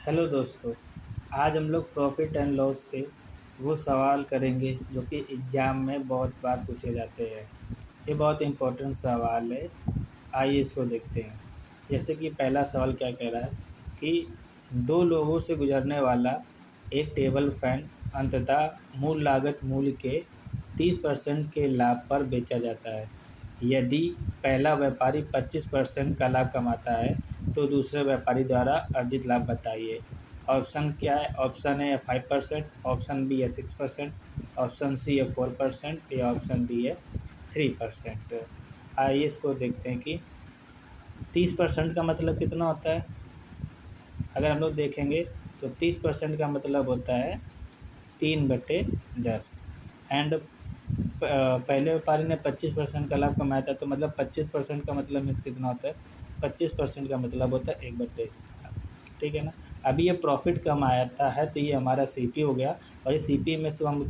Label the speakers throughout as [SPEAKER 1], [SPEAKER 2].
[SPEAKER 1] Hello दोस्तों। आज हम लोग प्रॉफिट एंड लॉस के वो सवाल करेंगे जो कि एग्ज़ाम में बहुत बार पूछे जाते हैं। ये बहुत इम्पोर्टेंट सवाल है। आइए इसको देखते हैं। जैसे कि पहला सवाल क्या कह रहा है कि दो लोगों से गुजरने वाला एक टेबल फैन अंततः मूल लागत मूल्य के 30% के लाभ पर बेचा जाता है। यदि पहला व्यापारी 25% का लाभ कमाता है तो दूसरे व्यापारी द्वारा अर्जित लाभ बताइए। ऑप्शन क्या है? ऑप्शन ए है 5%, ऑप्शन बी है 6%, ऑप्शन सी है 4% या ऑप्शन डी है 3%। आइए इसको देखते हैं कि 30% का मतलब कितना होता है। अगर हम लोग देखेंगे तो 30% का मतलब होता है 3/10। एंड पहले व्यापारी ने 25% का लाभ कमाया था, तो मतलब 25% का मतलब मीन्स कितना होता है? 25% का मतलब होता है 1/4। ठीक है ना। अभी ये प्रॉफिट कम आता है तो ये हमारा सीपी हो गया। और ये सीपी में से हम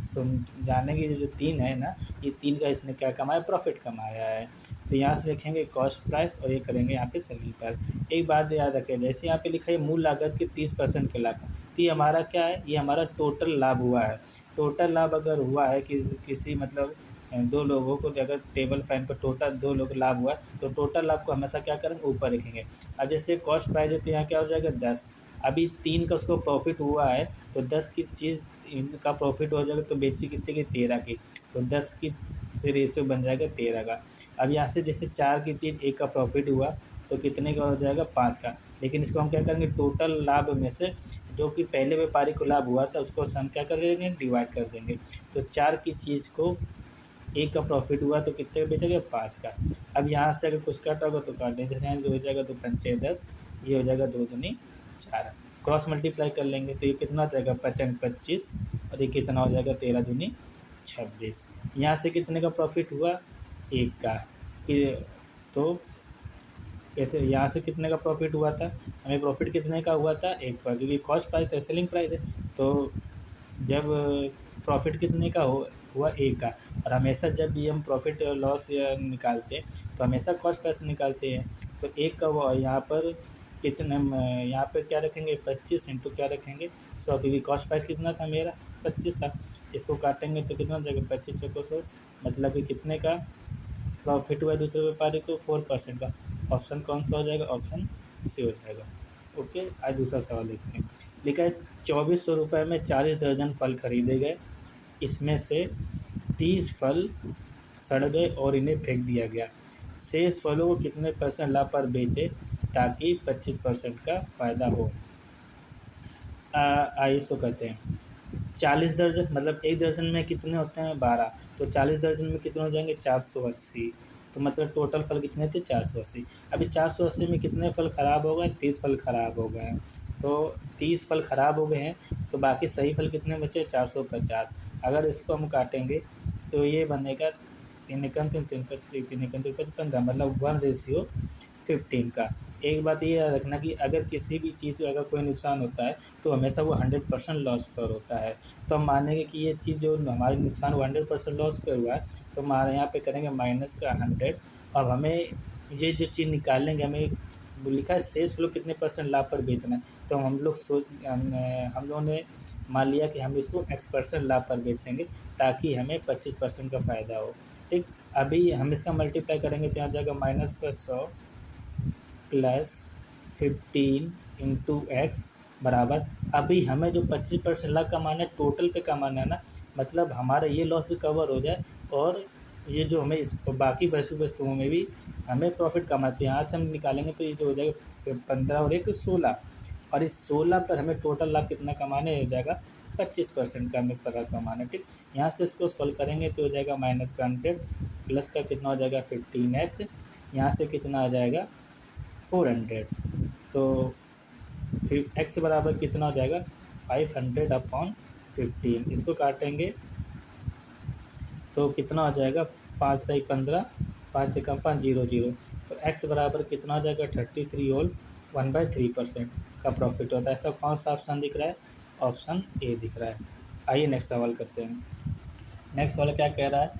[SPEAKER 1] जानेंगे जो तीन है ना, ये तीन का इसने क्या कमाया? प्रॉफिट कमाया है। तो यहाँ से लिखेंगे कॉस्ट प्राइस और ये करेंगे यहाँ पे सेलिंग प्राइस। एक बात याद रखें, जैसे यहाँ पे लिखा है मूल लागत के 30% के लाभ, तो ये हमारा क्या है? ये हमारा टोटल लाभ हुआ है। टोटल लाभ अगर हुआ है कि किसी मतलब दो लोगों को अगर टेबल फैन पर टोटल दो लोग लाभ हुआ तो टोटल लाभ को हमेशा क्या करेंगे? ऊपर लिखेंगे। अब जैसे कॉस्ट प्राइस है तो यहाँ क्या हो जाएगा? 10। अभी 3 का उसको प्रॉफिट हुआ है तो 10 की चीज़ इनका प्रॉफिट हो जाएगा तो बेची कितने की? 13 की। तो 10 की से रेशियो बन जाएगा 13 का। अब यहाँ से जैसे 4 की चीज़ 1 का प्रॉफिट हुआ तो कितने का हो जाएगा? 5 का। लेकिन इसको हम क्या करेंगे? टोटल लाभ में से जो कि पहले व्यापारी को लाभ हुआ था उसको हम क्या कर देंगे? डिवाइड कर देंगे। तो 4 की चीज़ को 1 का प्रॉफिट हुआ तो कितने का बेचा गया? 5 का। अब यहाँ से अगर कुछ काटा होगा तो काट दें। जैसे यहाँ जो हो जाएगा 2 पंचे 10, ये हो जाएगा 2 दूनी 4। क्रॉस मल्टीप्लाई कर लेंगे तो ये कितना हो जाएगा? 25 और ये कितना हो जाएगा? 13 दूनी 26। यहाँ से कितने का प्रॉफिट हुआ? 1 का। कि तो कैसे यहाँ से कितने का प्रॉफिट हुआ था? हमें प्रॉफिट कितने का हुआ था? 1 पर, क्योंकि कॉस्ट प्राइस है, सेलिंग प्राइस है। तो जब प्रॉफिट कितने का हुआ? 1 का। और हमेशा जब भी हम प्रॉफिट और लॉस निकालते हैं तो हमेशा कॉस्ट प्राइस निकालते हैं। तो 1 का हुआ, यहाँ पर कितने यहाँ पर क्या रखेंगे? 25 इंटू क्या रखेंगे? 100, क्योंकि कॉस्ट प्राइस कितना था मेरा? 25 था। इसको काटेंगे तो कितना हो जाएगा? 25 चौको 100, मतलब कि कितने का प्रॉफिट हुआ है दूसरे व्यापारी को? 4% का। ऑप्शन कौन सा हो जाएगा? ऑप्शन सी हो जाएगा। ओके, आज दूसरा सवाल देखते हैं। लिखा है 2400 रुपये में 40 दर्जन फल खरीदे गए, इसमें से 30 फल सड़ गए और इन्हें फेंक दिया गया। शेष फलों को कितने % लाभ पर बेचे ताकि 25% का फ़ायदा हो? आइए इसको कहते हैं 40 दर्जन, मतलब एक दर्जन में कितने होते हैं? 12। तो 40 दर्जन में कितने हो जाएंगे? 480। तो मतलब टोटल फल कितने थे? 480। अभी 480 में कितने फल ख़राब हो गए? 30 फल ख़राब हो गए हैं। तो 30 फल ख़राब हो गए हैं तो बाकी सही फल कितने बचे? 450। अगर इसको हम काटेंगे तो ये बनेगा 3 एकम 3, 3 पच 3 एकम 3 पच 15, मतलब 1:15 का। एक बात ये याद रखना कि अगर किसी भी चीज़ में अगर कोई नुकसान होता है तो हमेशा वो 100% लॉस पर होता है। तो हम मानेंगे कि ये चीज़ जो हमारे नुकसान वो 100% लॉस पर हुआ है, तो हमारे यहाँ पे करेंगे माइनस का 100। अब हमें ये जो चीज़ निकालेंगे, हमें वो लिखा है शेष फ्लो कितने % लाभ पर बेचना है। तो हम लोगों ने मान लिया कि हम इसको X% लाभ पर बेचेंगे ताकि हमें 25% का फ़ायदा हो। ठीक। अभी हम इसका मल्टीप्लाई करेंगे तो यहाँ जाएगा माइनस का 100 प्लस 15 इंटू एक्स बराबर। अभी हमें जो 25% लाभ कमाना है टोटल पे कमाना है ना, मतलब हमारा ये लॉस भी कवर हो जाए और ये जो हमें इस बाकी वस्तुओं में भी हमें प्रॉफिट कमाना है। तो यहाँ से हम निकालेंगे तो ये जो हो जाएगा 15 और 1 16, और इस 16 पर हमें टोटल लाभ कितना कमाने हो जाएगा? 25% का हमें पर कमाना है। ठीक। यहाँ से इसको सॉल्व करेंगे तो हो जाएगा माइनस का 100 प्लस का कितना हो जाएगा? 15x। यहाँ से कितना आ जाएगा? 400। तो फिर x बराबर कितना हो जाएगा? 500/15। इसको काटेंगे तो कितना हो जाएगा? 5 से 15, 5 से कम 5 0 0। तो x बराबर कितना हो जाएगा? 33 और 1/3% का प्रॉफिट होता है। ऐसा कौन सा ऑप्शन दिख रहा है? ऑप्शन ए दिख रहा है। आइए नेक्स्ट सवाल करते हैं। नेक्स्ट सवाल क्या कह रहा है?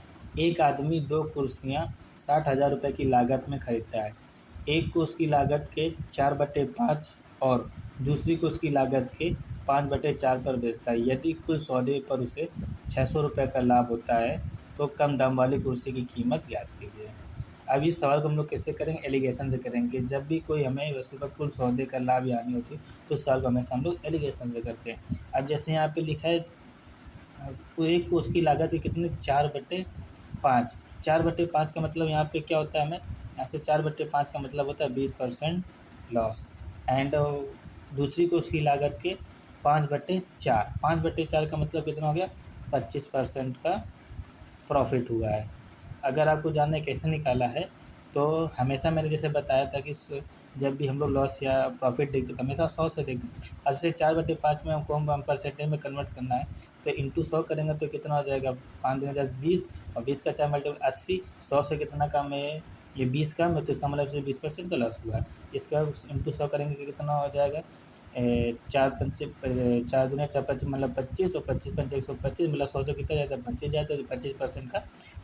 [SPEAKER 1] एक आदमी 2 कुर्सियाँ 60,000 रुपये की लागत में खरीदता है। एक को उसकी लागत के 4/5 और दूसरी को उसकी लागत के 5/4 पर बेचता है। यदि कुल सौदे पर उसे 600 रुपये का लाभ होता है तो कम दाम वाली कुर्सी की कीमत ज्ञात कीजिए। अब इस सवाल को हम लोग कैसे करेंगे, एलिगेशन से करेंगे। जब भी कोई हमें वस्तु पर कुल सौदे का लाभ या हानि होती है तो इस सवाल को हमेशा हम लोग एलिगेशन से करते हैं। अब जैसे यहाँ पे लिखा है एक को उसकी लागत है कितने, 4/5। 4/5 का मतलब यहाँ पे क्या होता है, हमें यहाँ से 4/5 का मतलब होता है 20% लॉस। एंड दूसरी को उसकी लागत के 5/4। 5/4 का मतलब कितना हो गया, 25% का प्रॉफिट हुआ है। अगर आपको जानना है कैसे निकाला है तो हमेशा मैंने जैसे बताया था कि जब भी हम लोग लॉस या प्रॉफिट देखते तो हमेशा 100 से देखते हैं। अब जैसे 4/5 में हमको हम परसेंटेज में कन्वर्ट करना है तो इंटू 100 करेंगे तो कितना हो जाएगा, 5 दूनी 10, 20 और 20 का 4 मल्टीपल 80। 100 से कितना कम है, ये 20 कम है तो इसका मतलब से 20% का लॉस हुआ है। इसका इंटू 100 करेंगे कि कितना हो जाएगा, 4 दूनी 4 25 मतलब 25 और 25 पंचे 125 मतलब 100 से कितना जाता है, 25 जाता है तो 25% का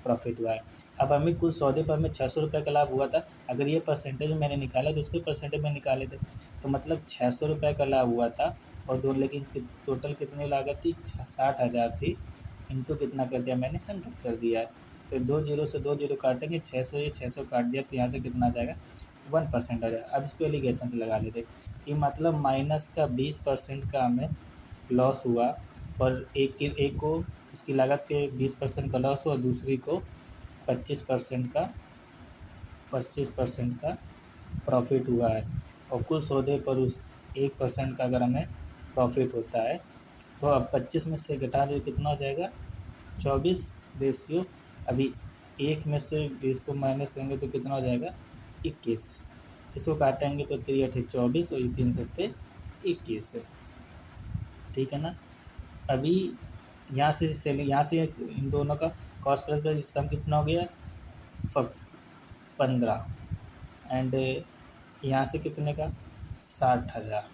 [SPEAKER 1] प्रॉफिट हुआ है। अब हमें कुल सौदे पर हमें 600 रुपये का लाभ हुआ था। अगर ये परसेंटेज मैंने निकाला तो उसके परसेंटेज में निकाले थे तो मतलब 600 रुपये का लाभ हुआ था और दो, लेकिन टोटल कितनी लागत थी, 60,000 थी। इंटू कितना कर दिया मैंने, 100 कर दिया है। तो 2 जीरो से 2 जीरो काटेंगे, 600 ये 600 काट दिया तो यहाँ से कितना आ जाएगा, 1% आ जाएगा। अब इसको एलिगेशन से लगा लेते कि मतलब माइनस का 20% का हमें लॉस हुआ और एक को उसकी लागत के 20% का लॉस हुआ, दूसरी को 25% का प्रॉफिट हुआ है। और कुल सौदे पर उस 1% का अगर हमें प्रॉफिट होता है तो अब 25 में से घटा दे कितना हो जाएगा, 24 रेशियो। अभी 1 में से 20 को माइनस करेंगे तो कितना हो जाएगा, 21। इसको काटेंगे तो 3 8 24 और 3 7 21 है, ठीक है ना। अभी यहाँ से यहाँ से इन दोनों का कॉस्ट प्लस का सम कितना हो गया, 15। एंड यहाँ से कितने का, 60,000।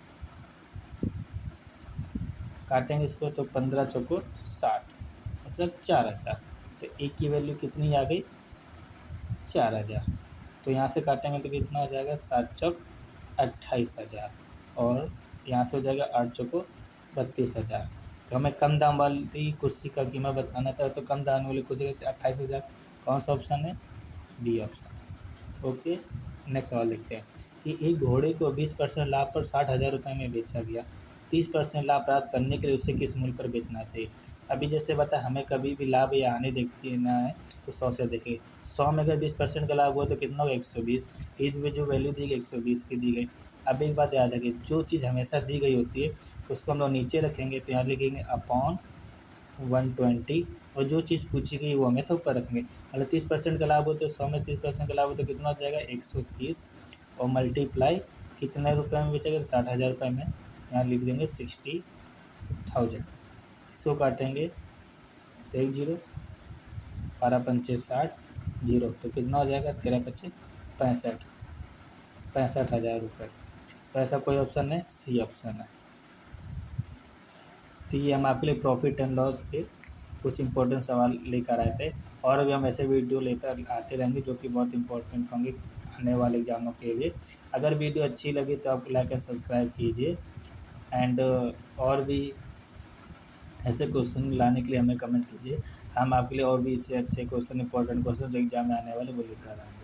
[SPEAKER 1] काटेंगे इसको तो 15 चौको 60 मतलब 4,000। तो एक की वैल्यू कितनी आ गई, 4,000। तो यहाँ से काटेंगे तो कितना हो जाएगा, 7 चौक 28,000 और यहाँ से हो जाएगा 8 चौको 32,000। तो हमें कम दाम वाली कुर्सी का कीमत बताना था तो कम दाम वाली कुर्सी का 28,000। कौन सा ऑप्शन है, बी ऑप्शन। ओके, नेक्स्ट सवाल देखते हैं कि एक घोड़े को 20% लाभ पर 60,000 रुपये में बेचा गया। 30% लाभ प्राप्त करने के लिए उसे किस मूल्य पर बेचना चाहिए। अभी जैसे बता हमें कभी भी लाभ या हानि देखती ना है तो 100 से देखें। 100 में अगर 20% का लाभ हुआ तो कितना होगा, 120। ईद में जो वैल्यू दी गई 120 की दी गई। अब एक बात याद रखिए, जो चीज़ हमेशा दी गई होती है उसको हम लोग नीचे रखेंगे तो यहाँ लिखेंगे अपॉन 120 और जो चीज़ पूछी गई वो हमेशा ऊपर रखेंगे। मतलब 30% का लाभ हो तो 100 में 30% का लाभ हो तो कितना हो जाएगा, 130 और मल्टीप्लाई कितने रुपये में बेचेगा, 60,000 रुपये में। यहाँ लिख देंगे 60,000। इसको काटेंगे तो 1 जीरो, 12 पंचे 60 जीरो तो कितना हो जाएगा, 13 पच्चे 65, 65,000 रुपये। तो ऐसा कोई ऑप्शन है, सी ऑप्शन है। तो ये हम आपके लिए प्रॉफिट एंड लॉस के कुछ इंपॉर्टेंट सवाल लेकर आए थे और अभी हम ऐसे वीडियो लेकर आते रहेंगे जो कि बहुत इंपॉर्टेंट होंगे आने वाले एग्जामों के लिए। अगर वीडियो अच्छी लगी तो आप लाइक एंड सब्सक्राइब कीजिए। एंड और भी ऐसे क्वेश्चन लाने के लिए हमें कमेंट कीजिए। हम आपके लिए और भी इससे अच्छे क्वेश्चन, इंपॉर्टेंट क्वेश्चन जो एग्जाम में आने वाले वो लेकर आएंगे।